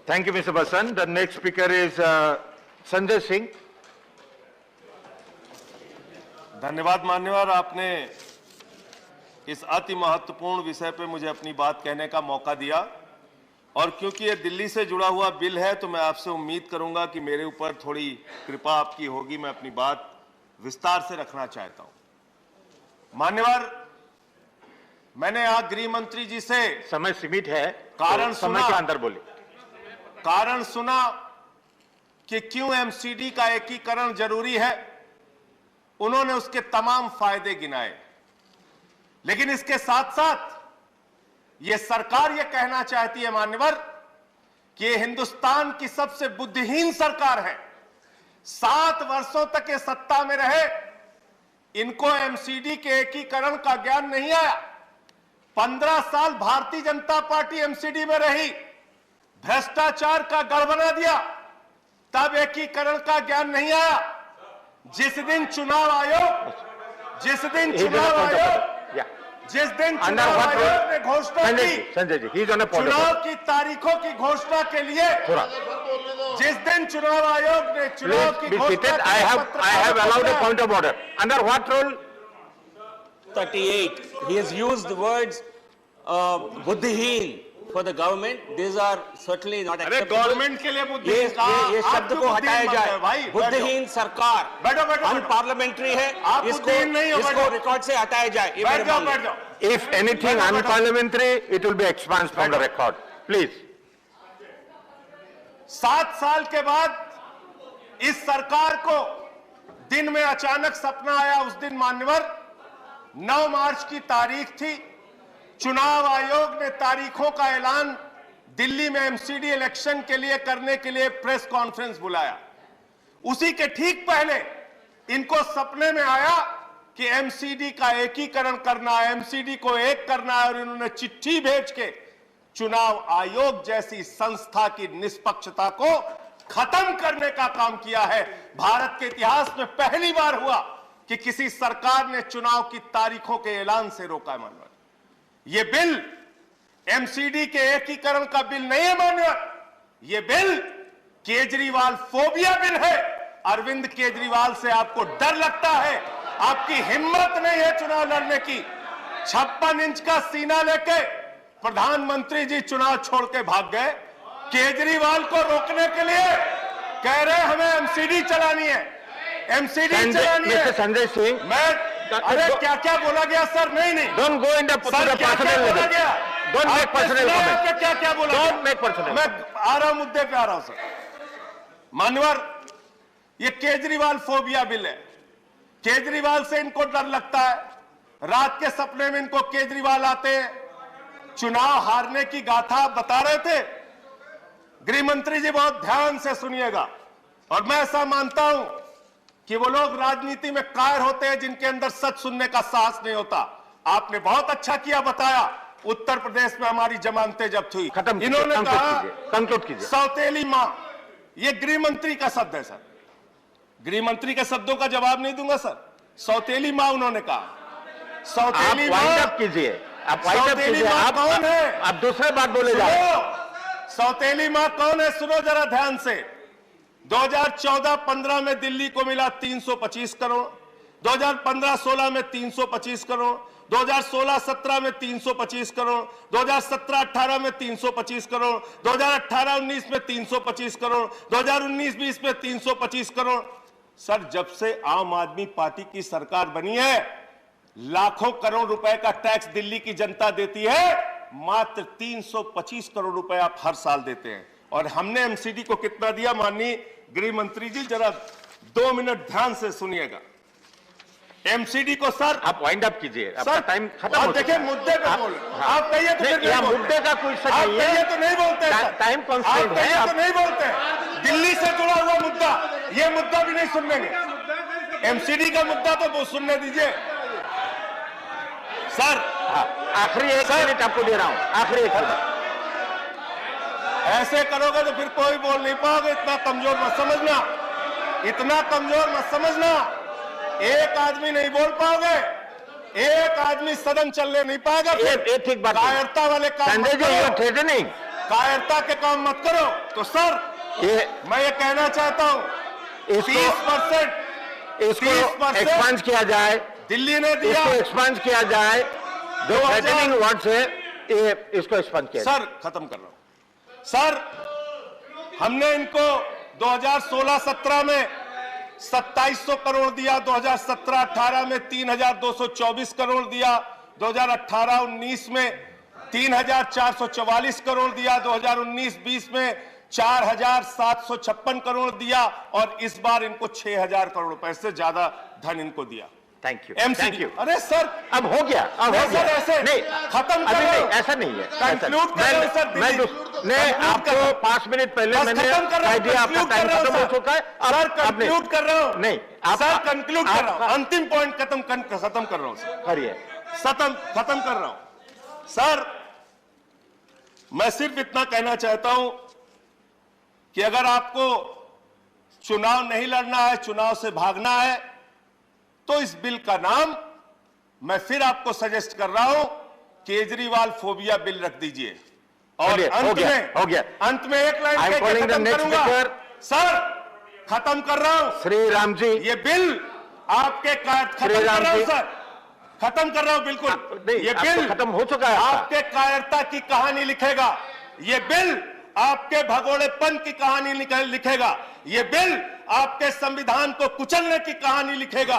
Thank you, Mr. Basan. The next speaker is Sanjay Singh. धन्यवाद मान्यवर, आपने इस अति महत्वपूर्ण विषय पे मुझे अपनी बात कहने का मौका दिया और क्योंकि ये दिल्ली से जुड़ा हुआ बिल है तो मैं आपसे उम्मीद करूंगा कि मेरे ऊपर थोड़ी कृपा आपकी होगी। मैं अपनी बात विस्तार से रखना चाहता हूं। मान्यवर, मैंने आज गृह मंत्री जी से समय सीमित है, कारण तो समय के अंदर बोलिए। कारण सुना कि क्यों एमसीडी का एकीकरण जरूरी है। उन्होंने उसके तमाम फायदे गिनाए, लेकिन इसके साथ साथ यह सरकार यह कहना चाहती है मान्यवर कि यह हिंदुस्तान की सबसे बुद्धिहीन सरकार है। 7 वर्षों तक ये सत्ता में रहे, इनको एमसीडी के एकीकरण का ज्ञान नहीं आया। 15 साल भारतीय जनता पार्टी एमसीडी में रही, भ्रष्टाचार का गढ़ बना दिया, तब एकीकरण का ज्ञान नहीं आया। जिस दिन चुनाव आयोग ने घोषणा की, संजय जी, चुनाव की तारीखों की घोषणा के लिए, जिस दिन चुनाव आयोग ने चुनाव की घोषणा की, I have allowed a point of order. Under what rule? 38. He has used the words buddhihin for the government. These are certainly not acceptable. Government के लिए बुद्धिहीन ये शब्द को हटाया जाए। बुद्धिहीन सरकार अनपार्लियामेंट्री है, इसको रिकॉर्ड से हटाया जाए। बैठ जाओ। If anything unparliamentary, it will be expunged from the record. Please. 7 साल के बाद इस सरकार को दिन में अचानक सपना आया। उस दिन मान्यवर 9 मार्च की तारीख थी। चुनाव आयोग ने तारीखों का ऐलान दिल्ली में एमसीडी इलेक्शन के लिए करने के लिए प्रेस कॉन्फ्रेंस बुलाया। उसी के ठीक पहले इनको सपने में आया कि एमसीडी का एकीकरण करना है, एमसीडी को एक करना है, और इन्होंने चिट्ठी भेज के चुनाव आयोग जैसी संस्था की निष्पक्षता को खत्म करने का काम किया है। भारत के इतिहास में पहली बार हुआ कि किसी सरकार ने चुनाव की तारीखों के ऐलान से रोका है। मानव, ये बिल एमसीडी के एकीकरण का बिल नहीं है मान्यवर, ये बिल केजरीवाल फोबिया बिल है। अरविंद केजरीवाल से आपको डर लगता है, आपकी हिम्मत नहीं है चुनाव लड़ने की। 56 इंच का सीना लेके प्रधानमंत्री जी चुनाव छोड़ के भाग गए। केजरीवाल को रोकने के लिए कह रहे हमें एमसीडी चलानी है, एमसीडी चलानी है। संजय सिंह, मैं अरे क्या क्या बोला गया सर? नहीं don't go in the sir, क्या क्या बोला गया? Don't make personal comment. क्या क्या बोला? Don't make personal. मैं आ रहा हूं, मुद्दे पे आ रहा हूं सर। मान्यवर, ये केजरीवाल फोबिया बिल है। केजरीवाल से इनको डर लगता है। रात के सपने में इनको केजरीवाल आते हैं। चुनाव हारने की गाथा बता रहे थे। गृह मंत्री जी बहुत ध्यान से सुनिएगा, और मैं ऐसा मानता हूं कि वो लोग राजनीति में कायर होते हैं जिनके अंदर सच सुनने का साहस नहीं होता। आपने बहुत अच्छा किया, बताया उत्तर प्रदेश में हमारी जमानतें जब्त हुई। इन्होंने कहा सौतेली मां, ये गृह मंत्री का शब्द है सर। गृह मंत्री के शब्दों का जवाब नहीं दूंगा सर। सौतेली मां उन्होंने कहा। सौतेली मां कीजिए, सौतेली मां कौन है? आप दूसरे बात बोले जा रहे हैं। सौतेली मां कौन है? सुनो जरा ध्यान से। 2014-15 में दिल्ली को मिला 325 करोड़, 2015-16 में 325 करोड़, 2016-17 में 325 करोड़, 2017-18 में 325 करोड़, 2018-19 में 325 करोड़, 2019-20 में 325 करोड़। सर, जब से आम आदमी पार्टी की सरकार बनी है, लाखों करोड़ रुपए का टैक्स दिल्ली की जनता देती है, मात्र 325 करोड़ रुपए आप हर साल देते हैं। और हमने एमसीडी को कितना दिया? माननीय गृह मंत्री जी जरा 2 मिनट ध्यान से सुनिएगा। एमसीडी को सर आप वाइंड अप कीजिए, आपका टाइम खत्म हो। देखिए मुद्दे पे बोल, आप कहिए तो फिर नहीं, मुद्दे का कोई सच नहीं है, तो नहीं बोलते, टाइम कॉन्स्टेंट है, तो नहीं बोलते। दिल्ली से जुड़ा हुआ मुद्दा, ये मुद्दा भी नहीं सुनेंगे। एमसीडी का मुद्दा तो सुनने दीजिए सर। आखिरी 1 मिनट आपको दे रहा हूं, आखिरी 1 मिनट। ऐसे करोगे तो फिर कोई बोल नहीं पाओगे। इतना कमजोर मत समझना, इतना कमजोर मत समझना। एक आदमी नहीं बोल पाओगे, एक आदमी सदन चलने नहीं पाएगा। ठीक बात, कायरता वाले काम संजय जी, कायरता के काम मत करो। तो सर ये मैं ये कहना चाहता हूं, इसको 30% एक्सपांड किया जाए, दिल्ली ने दिया। इसको एक्सपांड किया जाए, जो 2000 थ्रेटनिंग वर्ड्स है ये इसको एक्सपांड किया जाए। सर खत्म कर रहा हूं। सर हमने इनको 2016-17 में 2700 करोड़ दिया, 2017-18 में 3224 करोड़ दिया, 2018-19 में 3444 करोड़ दिया, 2019-20 में 4756 करोड़ दिया और इस बार इनको 6000 करोड़ रुपए से ज्यादा धन इनको दिया। Thank you, MCD. Thank you. अरे सर अब हो गया, अब हो गया। ऐसे नहीं, खत्म अभी करो। नहीं, ऐसा नहीं है। कंक्लूड कर रहा हूं सर, मैं दिल्ली। आपको 5 मिनट पहले बस मैंने खत्म कर रहा हूं, कह दिया, आपका conclude टाइम कर रहा हूं, खत्म हो सर। चुका है। सर कंक्लूड कर रहा हूं। नहीं, सर कंक्लूड कर रहा हूं, अंतिम पॉइंट खत्म कर रहा हूं सर, करिए। खत्म कर रहा हूं सर। मैं सिर्फ इतना कहना चाहता हूं कि अगर आपको चुनाव नहीं लड़ना है, चुनाव से भागना है, तो इस बिल का नाम मैं फिर आपको सजेस्ट कर रहा हूं, केजरीवाल फोबिया बिल रख दीजिए। और अंत में एक लाइन कह के खत्म करूंगा सर, खत्म कर रहा हूं। श्री राम जी, ये बिल आपके खत्म कर रहा हूं सर, खत्म कर रहा हूं बिल्कुल। ये बिल खत्म हो चुका है। आपके कायरता की कहानी लिखेगा। ये बिल आपके भगोड़ेपन की कहानी लिखेगा। ये बिल आपके संविधान को कुचलने की कहानी लिखेगा।